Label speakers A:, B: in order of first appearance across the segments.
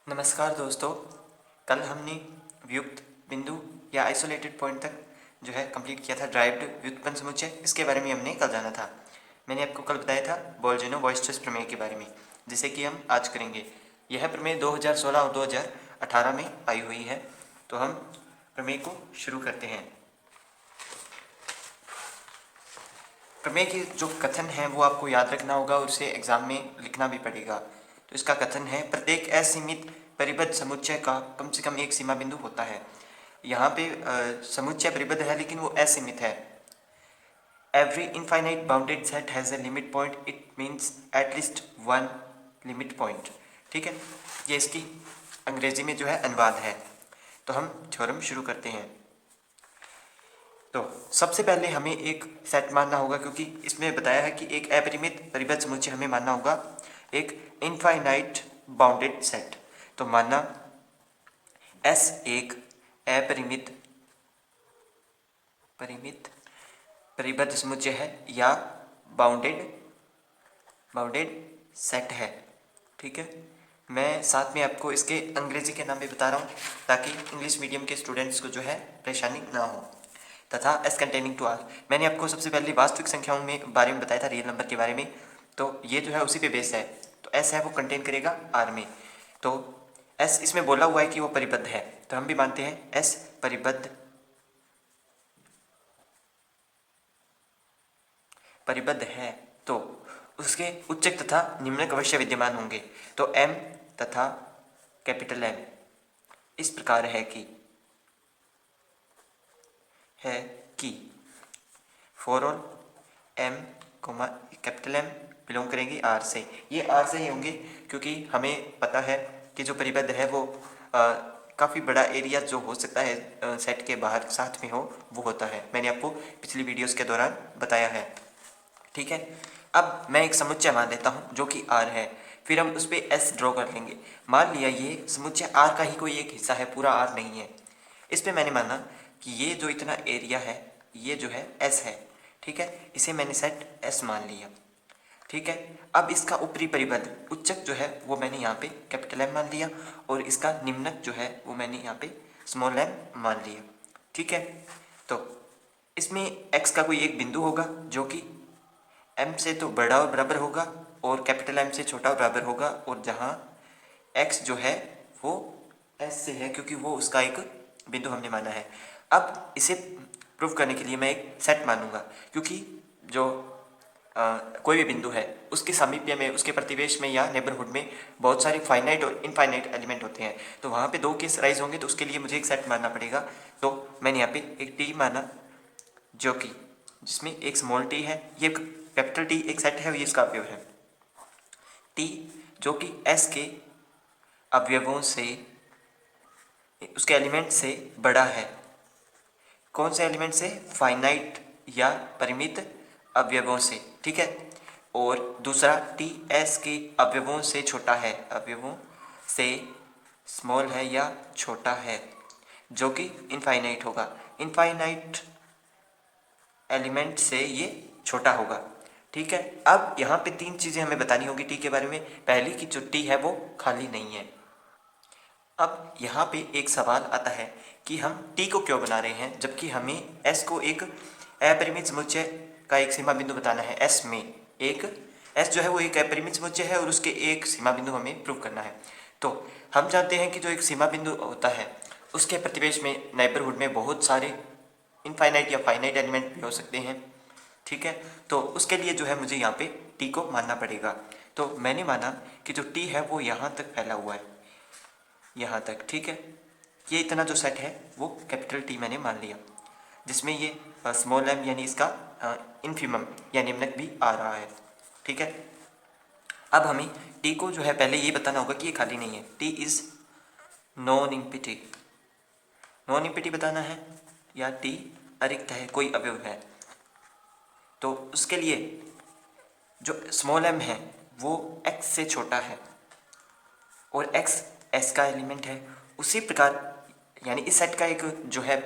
A: नमस्कार दोस्तों। कल हमने व्युत्पन्न बिंदु या आइसोलेटेड पॉइंट तक जो है कंप्लीट किया था ड्राइव्ड व्युत्पन्न समुच्चय। इसके बारे में हमने कल जाना था। मैंने आपको कल बताया था बोल्जिनो-बॉयस्टर्स प्रमेय के बारे में, जिसे कि हम आज करेंगे। यह प्रमेय 2016 और 2018 में आई हुई है। तो हम प्रमेय को शुरू करते हैं। प्रमेय की जो कथन है वो आपको याद रखना होगा और उसे एग्जाम में लिखना भी पड़ेगा। तो इसका कथन है, प्रत्येक असीमित परिबद्ध समुच्चय का कम से कम एक सीमा बिंदु होता है। यहाँ पे समुच्चय परिबद्ध है लेकिन वो असीमित है। Every infinite bounded set has a limit point, it means at least one limit point. ठीक है, ये इसकी अंग्रेजी में जो है अनुवाद है। तो हम थ्योरम शुरू करते हैं। तो सबसे पहले हमें एक सेट मानना होगा, क्योंकि इसमें बताया है कि एक अपरिमित परिबद्ध समुच्चय हमें मानना होगा एक इनफाइनाइट बाउंडेड सेट। तो मानना S एक अपरिमित परिबद्ध समुच्चय है या बाउंडेड सेट है। ठीक है, मैं साथ में आपको इसके अंग्रेजी के नाम भी बता रहा हूँ ताकि इंग्लिश मीडियम के स्टूडेंट्स को जो है परेशानी ना हो। तथा S कंटेनिंग टू आर, मैंने आपको सबसे पहले वास्तविक संख्याओं में बारे में बताया था, रियल नंबर के बारे में। तो ये जो है उसी पे बेस है। तो S है वो कंटेन करेगा R में। तो S इसमें बोला हुआ है कि वो परिबद्ध है, तो हम भी मानते हैं S परिबद्ध है। तो उसके उच्चक तथा निम्नक अवश्य विद्यमान होंगे। तो M तथा कैपिटल M इस प्रकार है कि for all M capital M belong करेंगी R से। ये R से ही होंगे क्योंकि हमें पता है कि जो परिबद्ध है वो काफ़ी बड़ा एरिया जो हो सकता है सेट के बाहर साथ में हो, वो होता है। मैंने आपको पिछली वीडियोस के दौरान बताया है। ठीक है, अब मैं एक समुच्चय मान लेता हूँ जो कि R है, फिर हम उस पर S ड्रॉ कर लेंगे। मान लिया ये समुच्चय R का ही कोई एक हिस्सा है, पूरा R नहीं है। इस पे मैंने माना कि ये जो इतना एरिया है ये जो है S है। ठीक है, इसे मैंने सेट S मान लिया। ठीक है, अब इसका ऊपरी परिबद्ध उच्चक जो है वो मैंने यहाँ पे कैपिटल M मान लिया और इसका निम्नक जो है वो मैंने यहाँ पे स्मॉल m मान लिया। ठीक है, तो इसमें x का कोई एक बिंदु होगा जो कि m से तो बड़ा और बराबर होगा और कैपिटल M से छोटा और बराबर होगा, और जहाँ x जो है वो s से है क्योंकि वो उसका एक बिंदु हमने माना है। अब इसे प्रूव करने के लिए मैं एक सेट मानूंगा, क्योंकि जो कोई भी बिंदु है उसके सामीप्य में, उसके प्रतिवेश में या नेबरहुड में बहुत सारे फाइनाइट और इनफाइनाइट एलिमेंट होते हैं। तो वहाँ पे दो केस राइज होंगे, तो उसके लिए मुझे एक सेट मानना पड़ेगा। तो मैंने यहाँ पे एक टी माना जो कि जिसमें एक स्मॉल टी है, ये कैपिटल टी एक सेट है, ये इसका अवयव है। टी जो कि एस के अवयवों से, उसके एलिमेंट से बड़ा है। कौन से एलिमेंट से? फाइनाइट या परिमित अवयवों से। ठीक है, और दूसरा टी एस के अवयवों से छोटा है, अवयवों से स्मॉल है या छोटा है, जो कि इनफाइनाइट होगा। इनफाइनाइट एलिमेंट से ये छोटा होगा। ठीक है, अब यहाँ पे तीन चीज़ें हमें बतानी होगी टी के बारे में। पहली की जो टी है वो खाली नहीं है। अब यहाँ पे एक सवाल आता है कि हम टी को क्यों बना रहे हैं, जबकि हमें एस को एक अपरिमित समुच्चय का एक सीमा बिंदु बताना है। एस में एक एस जो है वो एक अपरिमित समुच्चय है और उसके एक सीमा बिंदु हमें प्रूव करना है। तो हम जानते हैं कि जो एक सीमा बिंदु होता है उसके प्रतिवेश में, नेबरहुड में बहुत सारे इनफाइनाइट या फाइनाइट एलिमेंट भी हो सकते हैं। ठीक है, तो उसके लिए जो है मुझे यहाँ पे टी को मानना पड़ेगा। तो मैंने माना कि जो टी है वो यहाँ तक फैला हुआ है, यहाँ तक। ठीक है, ये इतना जो सेट है वो कैपिटल टी मैंने मान लिया, जिसमें ये स्मॉल m यानी इसका इन्फीमम या निम्नक भी आ रहा है। ठीक है, अब हमें टी को जो है पहले ये बताना होगा कि ये खाली नहीं है। T is non empty, non empty बताना है, या टी अरिक्त है, कोई अवयव है। तो उसके लिए जो स्मॉल m है वो x से छोटा है और x s का एलिमेंट है। उसी प्रकार यानी इस सेट का एक जो है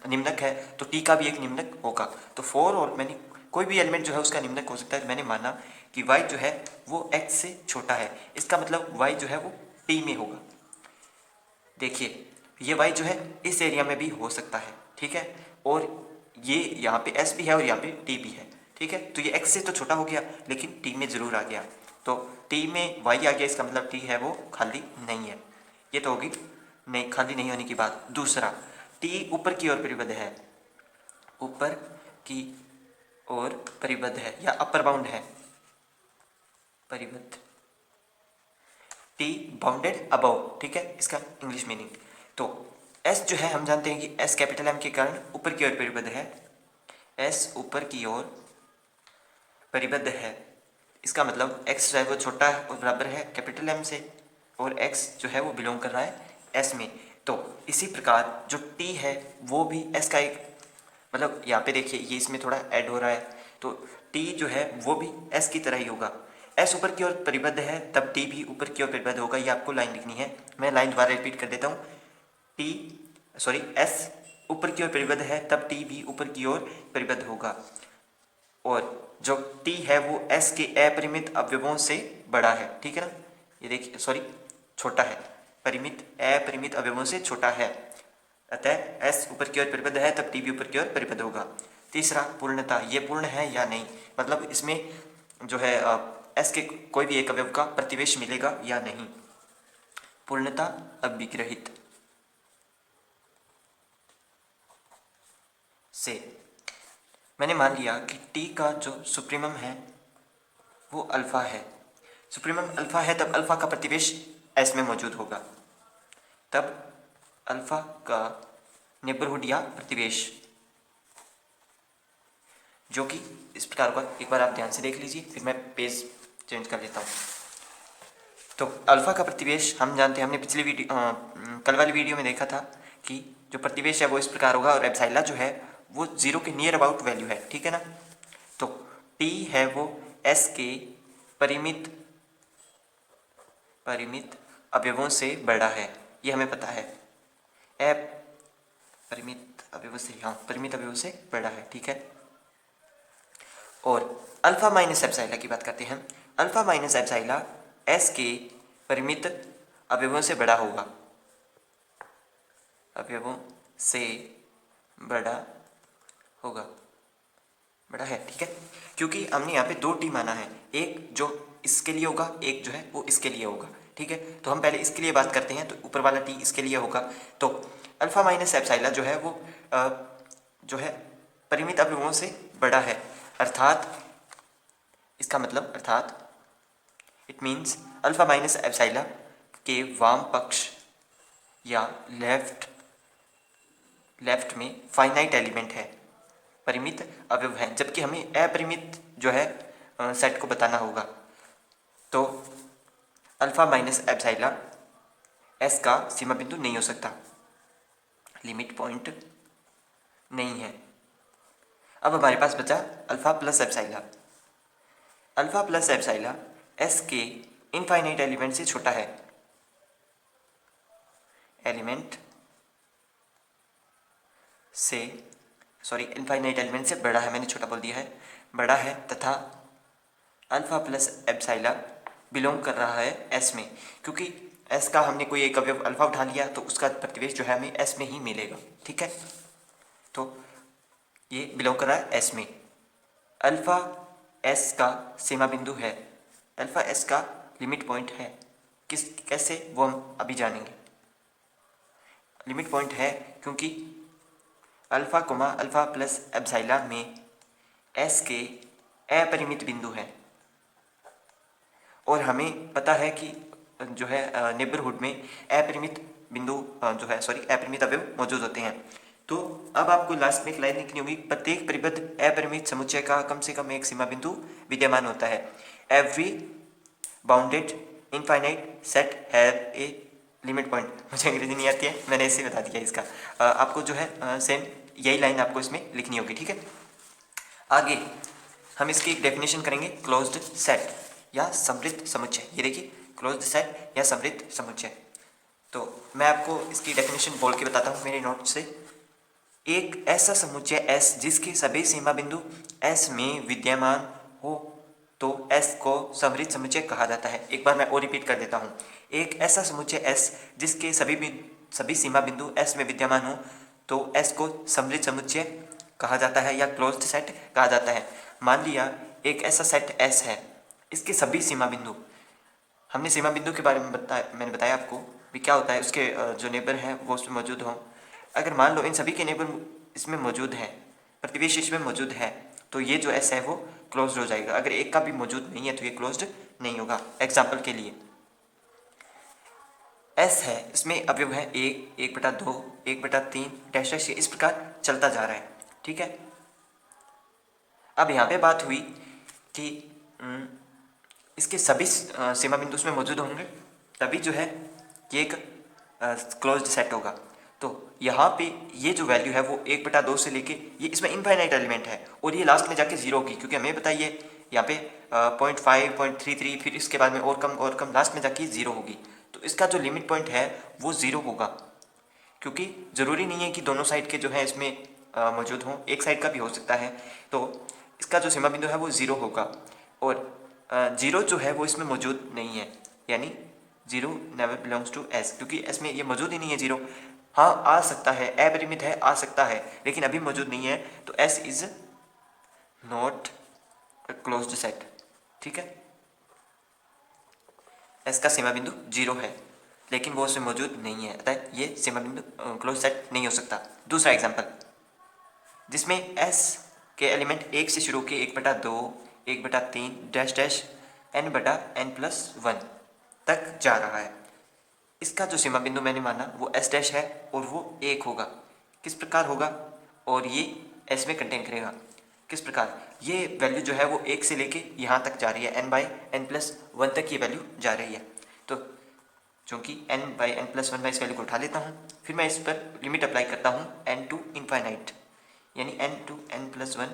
A: निम्नक है, तो टी का भी एक निम्नक होगा। तो फॉर और मैंने कोई भी एलिमेंट जो है उसका निम्नक हो सकता है। मैंने माना कि y जो है वो x से छोटा है, इसका मतलब y जो है वो t में होगा। देखिए ये y जो है इस एरिया में भी हो सकता है, ठीक है, और ये यहाँ पे s भी है और यहाँ पे t भी है, ठीक है। तो ये x से तो छोटा हो गया लेकिन t में ज़रूर आ गया, तो t में y आ गया, इसका मतलब t है वो खाली नहीं है। ये तो होगी नहीं, खाली नहीं होने की बात। दूसरा, t ऊपर की ओर परिबद्ध है, ऊपर की ओर परिबद्ध है या अपर बाउंड है, परिबद्ध, टी बाउंडेड अबव, ठीक है, इसका इंग्लिश मीनिंग। तो एस जो है हम जानते हैं कि एस कैपिटल एम के कारण ऊपर की ओर परिबद्ध है, एस ऊपर की ओर परिबद्ध है, इसका मतलब एक्स जो है वो छोटा है और बराबर है कैपिटल एम से, और एक्स जो है वो बिलोंग कर रहा है एस में। तो इसी प्रकार जो टी है वो भी एस का एक, मतलब यहाँ पे देखिए ये इसमें थोड़ा ऐड हो रहा है, तो टी जो है वो भी एस की तरह ही होगा। एस ऊपर की ओर परिबद्ध है तब टी भी ऊपर की ओर परिबद्ध होगा, ये आपको लाइन लिखनी है। मैं लाइन दोबारा रिपीट कर देता हूँ, एस ऊपर की ओर परिबद्ध है तब टी भी ऊपर की ओर परिबद्ध होगा, और जो टी है वो एस के अपरिमित अवयवों से बड़ा है, ठीक है ना, ये देखिए छोटा है, अपरिमित अवयवों से छोटा है, अतः एस ऊपर की ओर परिबद्ध है तब टी भी ऊपर की ओर परिबद्ध होगा। तीसरा, पूर्णता, ये पूर्ण है या नहीं, मतलब इसमें जो है एस के कोई भी एक अवयव का प्रतिवेश मिलेगा या नहीं। पूर्णता अविग्रहित से मैंने मान लिया कि टी का जो सुप्रीमम है वो अल्फा है, सुप्रीमम अल्फा है, तब अल्फा का प्रतिवेश एस में मौजूद होगा, तब अल्फा का नेबरहुड या प्रतिवेश, जो कि इस प्रकार का, एक बार आप ध्यान से देख लीजिए, फिर मैं पेज चेंज कर लेता हूँ। तो अल्फा का प्रतिवेश हम जानते हैं, हमने पिछली कल वाली वीडियो में देखा था कि जो प्रतिवेश है वो इस प्रकार होगा, और एप्सिलॉन जो है वो 0 के नियर अबाउट वैल्यू है, ठीक है ना। तो टी है वो एस के परिमित अवयवों से बड़ा है, ये हमें पता है, परिमित अवयवों से, हाँ परिमित अवयवों से बड़ा है, ठीक है। और अल्फा माइनस एप्सिलॉन की बात करते हैं, अल्फा माइनस एप्सिलॉन एस के परिमित अवयवों से बड़ा होगा, अवयवों से बड़ा होगा, बड़ा है, ठीक है, क्योंकि हमने यहाँ पे दो टी माना है, एक जो इसके लिए होगा, एक जो है वो इसके लिए होगा, ठीक है। तो हम पहले इसके लिए बात करते हैं, तो ऊपर वाला टी इसके लिए होगा, तो अल्फा माइनस एप्सिलॉन जो है वो जो है परिमित अवयवों से बड़ा है, अर्थात इसका मतलब, अर्थात it means alpha minus epsilon के वाम पक्ष या लेफ्ट में फाइनाइट एलिमेंट है, परिमित अवयव है, जबकि हमें अपरिमित जो है सेट को बताना होगा। तो अल्फा माइनस एप्सिलॉन एस का सीमा बिंदु नहीं हो सकता, लिमिट पॉइंट नहीं है। अब हमारे पास बचा alpha plus epsilon, alpha plus epsilon S के इनफाइनाइट एलिमेंट से छोटा है, इनफाइनाइट एलिमेंट से बड़ा है, मैंने छोटा बोल दिया है, बड़ा है, तथा अल्फा प्लस एप्सिलॉन बिलोंग कर रहा है एस में, क्योंकि एस का हमने कोई एक अवयव अल्फा उठा लिया तो उसका प्रतिवेश जो है हमें एस में ही मिलेगा, ठीक है। तो ये बिलोंग कर रहा है एस में, अल्फा एस का सीमा बिंदु है, अल्फा एस का लिमिट पॉइंट है, कैसे वो हम अभी जानेंगे। लिमिट पॉइंट है क्योंकि अल्फा प्लस एप्सिलॉन में एस के अपरिमित बिंदु हैं, और हमें पता है कि जो है नेबरहुड में अपरिमित बिंदु जो है अपरिमित अवयव मौजूद होते हैं। तो अब आपको लास्ट में एक लाइन लिखनी होगी, प्रत्येक परिबद्ध अपरिमित समुच्चय का कम से कम एक सीमा बिंदु विद्यमान होता है, every bounded infinite set have a limit point. मुझे अंग्रेजी नहीं आती है, मैंने ऐसे बता दिया इसका, आपको जो है सेम यही लाइन आपको इसमें लिखनी होगी, ठीक है। आगे हम इसकी एक डेफिनेशन करेंगे, क्लोज्ड सेट या समृद्ध समुच्चय। ये देखिए, क्लोज्ड सेट या समृद्ध समुच्चय, तो मैं आपको इसकी डेफिनेशन बोल के बताता हूँ मेरे नोट से। एक ऐसा समुच्चय एस जिसके सभी सीमा बिंदु एस में विद्यमान हो तो एस को समृद्ध समुच्चय कहा जाता है। एक बार मैं और रिपीट कर देता हूँ, एक ऐसा समुच्चय एस जिसके सभी सभी सीमा बिंदु S में विद्यमान हो तो S को समृद्ध समुच्चय कहा जाता है या क्लोज्ड सेट कहा जाता है। मान लिया एक ऐसा सेट S है, इसके सभी सीमा बिंदु, हमने सीमा बिंदु के बारे में मैंने बताया आपको भी क्या होता है, उसके जो नेबर हैं वो उसमें मौजूद हों। अगर मान लो इन सभी के नेबर इसमें मौजूद हैं, प्रतिवेशी इसमें मौजूद है, तो ये जो S है वो क्लोज्ड हो जाएगा। अगर एक का भी मौजूद नहीं है तो ये क्लोज्ड नहीं होगा। एग्जाम्पल के लिए S है, इसमें अवयव है 1, 1/2, 1/3 डैश डैश, इस प्रकार चलता जा रहा है। ठीक है, अब यहाँ पे बात हुई कि इसके सभी सीमा बिंदु उसमें मौजूद होंगे तभी जो है ये एक क्लोज्ड सेट होगा। तो यहाँ पे ये जो वैल्यू है वो 1/2 से लेके ये इसमें इनफाइनाइट एलिमेंट है और ये लास्ट में जाके 0 होगी, क्योंकि हमें बताइए यहाँ पे 0.5, 0.33, फिर इसके बाद में और कम, लास्ट में जाके 0 होगी। तो इसका जो लिमिट पॉइंट है वो 0 होगा, क्योंकि ज़रूरी नहीं है कि दोनों साइड के जो है इसमें मौजूद हों, एक साइड का भी हो सकता है। तो इसका जो सीमा बिंदु है वो 0 होगा और 0 जो है वो इसमें मौजूद नहीं है, यानी 0 नेवर बिलोंग्स टू S, क्योंकि S में ये मौजूद ही नहीं है 0। हाँ, आ सकता है, अपरिमित है, आ सकता है, लेकिन अभी मौजूद नहीं है, तो S is not closed set. ठीक है, S का सीमा बिंदु 0 है लेकिन वो उसमें मौजूद नहीं है, अतः ये सीमा बिंदु क्लोज सेट नहीं हो सकता। दूसरा एग्जाम्पल जिसमें S के एलिमेंट 1 से शुरू के 1/2, 1/3 डैश डैश n/n+1 तक जा रहा है। इसका जो सीमा बिंदु मैंने माना वो S डैश है और वो 1 होगा। किस प्रकार होगा, और ये S में कंटेन करेगा। किस प्रकार, ये वैल्यू जो है वो 1 से लेके यहाँ तक जा रही है, n/n+1 तक ये वैल्यू जा रही है। तो चूँकि n/n+1 मैं इस वैल्यू को उठा लेता हूँ, फिर मैं इस पर लिमिट अप्लाई करता हूँ n टू इनफाइनाइट, यानी n टू n+1।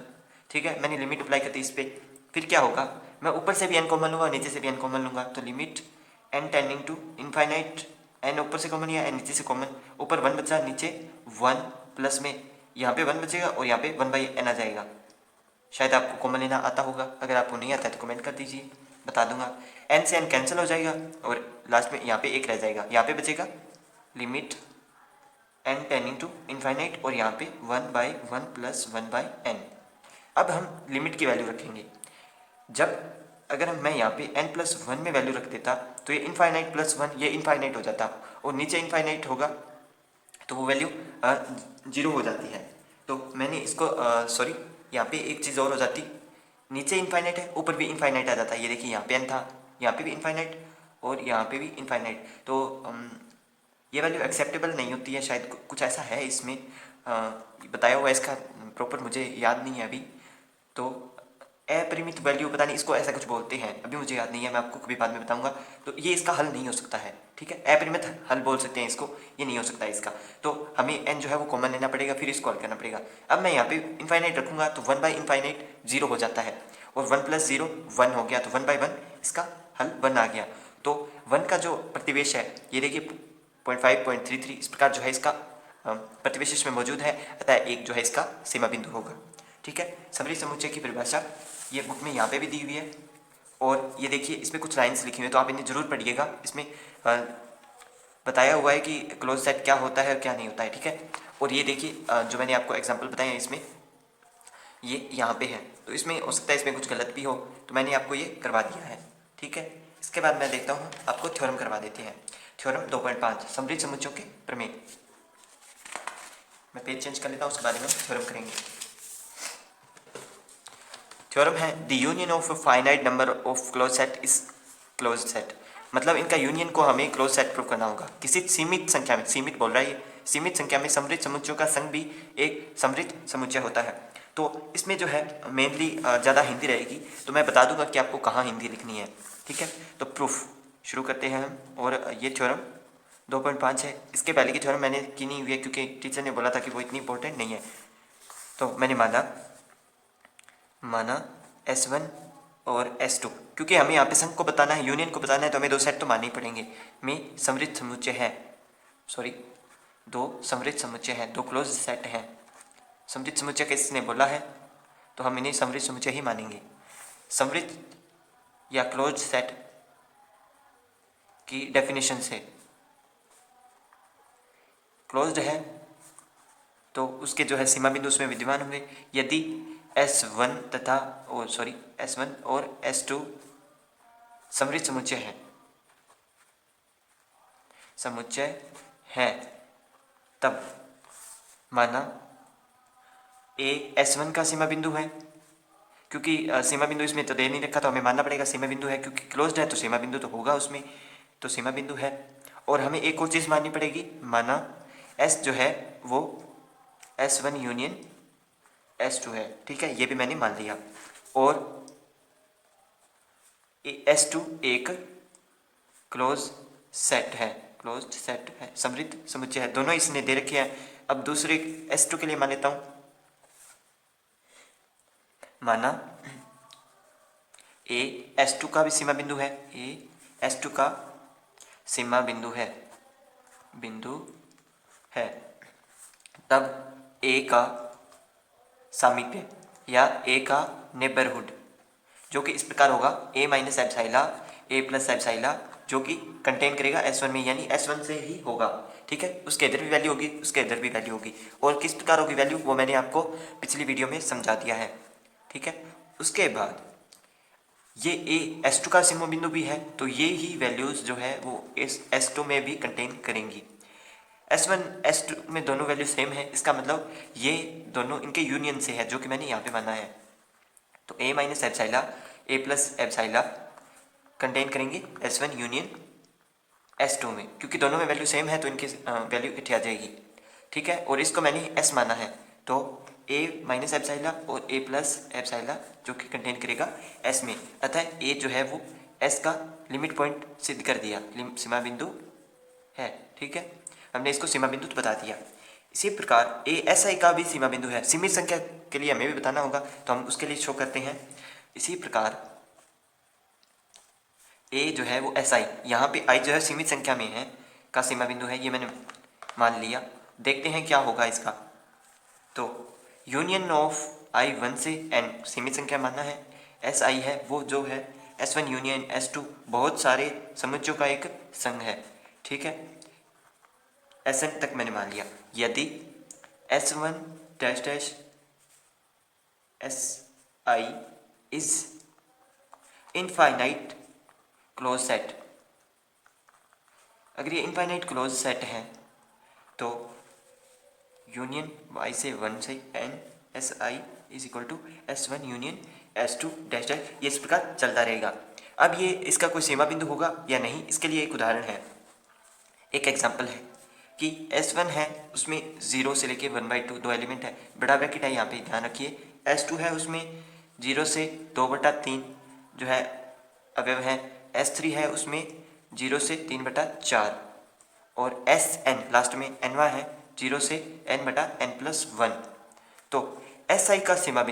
A: ठीक है, मैंने लिमिट अप्लाई कर दी इस पर। फिर क्या होगा, मैं ऊपर से भी n कॉमन लूँगा, नीचे से भी n कॉमन लूँगा, तो limit n tending to infinite, n ऊपर से कॉमन या n नीचे से कॉमन, ऊपर 1 बचा, नीचे 1 प्लस में यहाँ पे 1 बचेगा और यहाँ पे 1/n आ जाएगा। शायद आपको कॉमन लेना आता होगा, अगर आपको नहीं आता है तो कमेंट कर दीजिए, बता दूंगा। n से n कैंसिल हो जाएगा और लास्ट में यहाँ पे 1 रह जाएगा, यहाँ पे बचेगा limit n tending to infinite और यहाँ पे 1/1 प्लस 1/n। अब हम लिमिट की वैल्यू रखेंगे। जब अगर मैं यहाँ पे n+1 में वैल्यू रख देता तो ये इनफाइनाइट प्लस 1 ये इनफाइनाइट हो जाता और नीचे इनफाइनाइट होगा तो वो वैल्यू 0 हो जाती है। तो मैंने इसको सॉरी, यहाँ पे एक चीज़ और हो जाती, नीचे इनफाइनाइट है, ऊपर भी इनफाइनाइट आ जाता है। ये देखिए यहाँ पे n था, यहाँ पे भी इनफाइनाइट और यहाँ पे भी इनफाइनाइट, तो ये वैल्यू एक्सेप्टेबल नहीं होती है। शायद कुछ ऐसा है इसमें बताया हुआ है, इसका प्रॉपर मुझे याद नहीं है अभी। तो अपरिमित वैल्यू पता नहीं इसको ऐसा कुछ बोलते हैं, अभी मुझे याद नहीं है, मैं आपको कभी बाद में बताऊंगा। तो ये इसका हल नहीं हो सकता है। ठीक है, अपरिमित हल बोल सकते हैं इसको, ये नहीं हो सकता है इसका। तो हमें n जो है वो कॉमन लेना पड़ेगा, फिर इसको हल करना पड़ेगा। अब मैं यहाँ पे इनफाइनाइट रखूंगा तो 1/इनफाइनाइट 0 हो जाता है और 1 + 0 1 हो गया, तो 1/1 इसका हल 1 आ गया। तो 1 का जो प्रतिवेश है ये देखिए 0.5, 0.33, इस प्रकार जो है इसका प्रतिवेश इसमें मौजूद है, अतः 1 जो है इसका सीमा बिंदु होगा। ठीक है, समरी समुच्चय की परिभाषा ये बुक में यहाँ पे भी दी हुई है और ये देखिए इसमें कुछ लाइंस लिखी हुई है, तो आप इन्हें जरूर पढ़िएगा। इसमें बताया हुआ है कि क्लोज सेट क्या होता है और क्या नहीं होता है। ठीक है, और ये देखिए जो मैंने आपको एग्जांपल बताए हैं इसमें ये यहाँ पे है, तो इसमें हो सकता है इसमें कुछ गलत भी हो, तो मैंने आपको ये करवा दिया है। ठीक है, इसके बाद मैं देखता हूँ आपको थ्योरम करवा देते हैं। थ्योरम 2.5 समृद्ध समुच्चयों के प्रमेय। मैं पेज चेंज कर लेता हूँ, उसके बारे में थ्योरम करेंगे। थ्योरम है the union of a finite number of close set is close set, मतलब इनका यूनियन को हमें क्लोज सेट प्रूव करना होगा। किसी सीमित संख्या में, सीमित बोल रहा है ये, सीमित संख्या में समृद्ध समुच्चयों का संघ भी एक समृद्ध समुच्चय होता है। तो इसमें जो है मेनली ज़्यादा हिंदी रहेगी, तो मैं बता दूंगा कि आपको कहाँ हिंदी लिखनी है। ठीक है, तो प्रूफ शुरू करते हैं हम। और ये थ्योरम 2.5 है। इसके पहले की थ्योरम मैंने की नहीं हुई है क्योंकि टीचर ने बोला था कि वो इतनी इंपॉर्टेंट नहीं है, तो मैंने माना S1 और S2, क्योंकि हमें यहाँ पे संघ को बताना है, यूनियन को बताना है, तो हमें 2 सेट तो मानने ही पड़ेंगे। में समृद्ध समुच्चय है, सॉरी 2 समृद्ध समुच्चय हैं, 2 क्लोज सेट हैं। समृद्ध समुच्चय किसने बोला है, तो हम इन्हें समृद्ध समुच्चय ही मानेंगे। समृद्ध या क्लोज सेट की डेफिनेशन से क्लोज्ड है तो उसके जो है सीमा बिंदु उसमें विद्यमान होंगे। यदि S1 तथा S1 और S2 समृद्ध समुच्चय है तब माना A S1 का सीमा बिंदु है, क्योंकि सीमा बिंदु इसमें तो दे नहीं रखा तो हमें मानना पड़ेगा सीमा बिंदु है, क्योंकि क्लोज्ड है तो सीमा बिंदु तो होगा उसमें, तो सीमा बिंदु है। और हमें एक और चीज़ माननी पड़ेगी, माना S जो है वो S1 यूनियन S2 है, ठीक है, ये भी मैंने मान लिया। और S2 एक क्लोज्ड सेट है, समृद्ध समुच्चय है, दोनों इसने दे रखे हैं। अब दूसरे S2 के लिए मान लेता हूँ, माना A S2 का भी सीमा बिंदु है, A S2 का सीमा बिंदु है, तब A का सामीप्य या A का नेबरहुड जो कि इस प्रकार होगा A minus epsilon A plus एप्साइला, जो कि कंटेन करेगा S1 में, यानी S1 से ही होगा, ठीक है। उसके इधर भी वैल्यू होगी, उसके इधर भी वैल्यू होगी, और किस प्रकार होगी वैल्यू वो मैंने आपको पिछली वीडियो में समझा दिया है, ठीक है। उसके बाद ये A S2 का सीमा बिंदु भी है, तो ये ही वैल्यूज़ जो है वो इस S2 में भी कंटेन करेंगी। S1 S2 में दोनों वैल्यू सेम है, इसका मतलब ये दोनों इनके यूनियन से है, जो कि मैंने यहाँ पे माना है। तो A minus epsilon A plus epsilon contain करेंगे S1 यूनियन S2 में, क्योंकि दोनों में वैल्यू सेम है तो इनकी वैल्यू इकट्ठी आ जाएगी, ठीक है। और इसको मैंने S माना है, तो A माइनस एप्साइला और A प्लस एप्साइला जो कि कंटेन करेगा S में, अतः A जो है वो S का लिमिट पॉइंट सिद्ध कर दिया, सीमा बिंदु है, ठीक है। हमने इसको सीमा बिंदु तो बता दिया। इसी प्रकार ASI का भी सीमा बिंदु है, सीमित संख्या के लिए हमें भी बताना होगा, तो हम उसके लिए शो करते हैं। इसी प्रकार A जो है वो SI, यहाँ पे I जो है सीमित संख्या में है का सीमा बिंदु है, ये मैंने मान लिया। देखते हैं क्या होगा इसका। तो यूनियन ऑफ I1 से N सीमित संख्या मानना है, SI है वो जो है S1 यूनियन S2 बहुत सारे समुच्चयों का एक संघ है, ठीक है। Sn तक मैंने मान लिया। यदि S1 dash dash SI is infinite close set, अगर ये इनफाइनाइट क्लोज सेट है तो यूनियन Y से 1 से N SI is equal to S1 union S2 dash dash, ये इस प्रकार चलता रहेगा। अब ये इसका कोई सीमा बिंदु होगा या नहीं, इसके लिए एक उदाहरण है, एक एग्जाम्पल है कि S1 है उसमें 0 से लेके 1/2 दो एलिमेंट है, बड़ा ब्रैकेट है यहाँ पे ध्यान रखिए। S2 है उसमें 0 से 2/3 जो है अवयव है। S3 है उसमें 0 से 3/4 और Sn लास्ट में nवा है 0 से n/n+1। तो SI का सीमा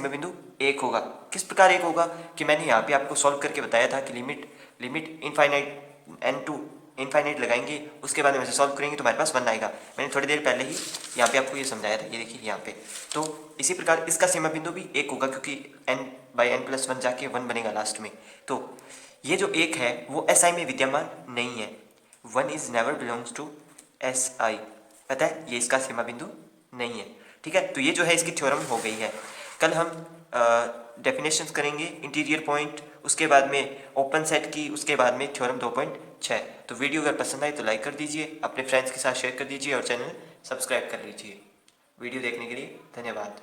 A: बिंदु एक होगा। किस प्रकार एक होगा कि मैंने यहाँ पे आपको सॉल्व करके बताया था कि limit infinite n to infinite लगाएंगे, उसके बाद में सॉल्व करेंगे तो हमारे पास 1 आएगा। मैंने थोड़ी देर पहले ही यहाँ पे आपको ये समझाया था, ये देखिए यहाँ पे। तो इसी प्रकार इसका सीमा बिंदु भी एक होगा, क्योंकि n/n+1 जाके 1 बनेगा लास्ट में। तो ये जो एक है वो SI में विद्यमान नहीं है, 1 is never belongs to SI, पता है, ये इसका सीमा बिंदु नहीं है, ठीक है। तो ये जो है इसकी थ्योरम हो गई है। कल हम डेफिनेशंस करेंगे इंटीरियर पॉइंट, उसके बाद में ओपन सेट की, उसके बाद में थ्योरम 2.6। तो वीडियो अगर पसंद आए तो लाइक कर दीजिए, अपने फ्रेंड्स के साथ शेयर कर दीजिए और चैनल सब्सक्राइब कर लीजिए। वीडियो देखने के लिए धन्यवाद।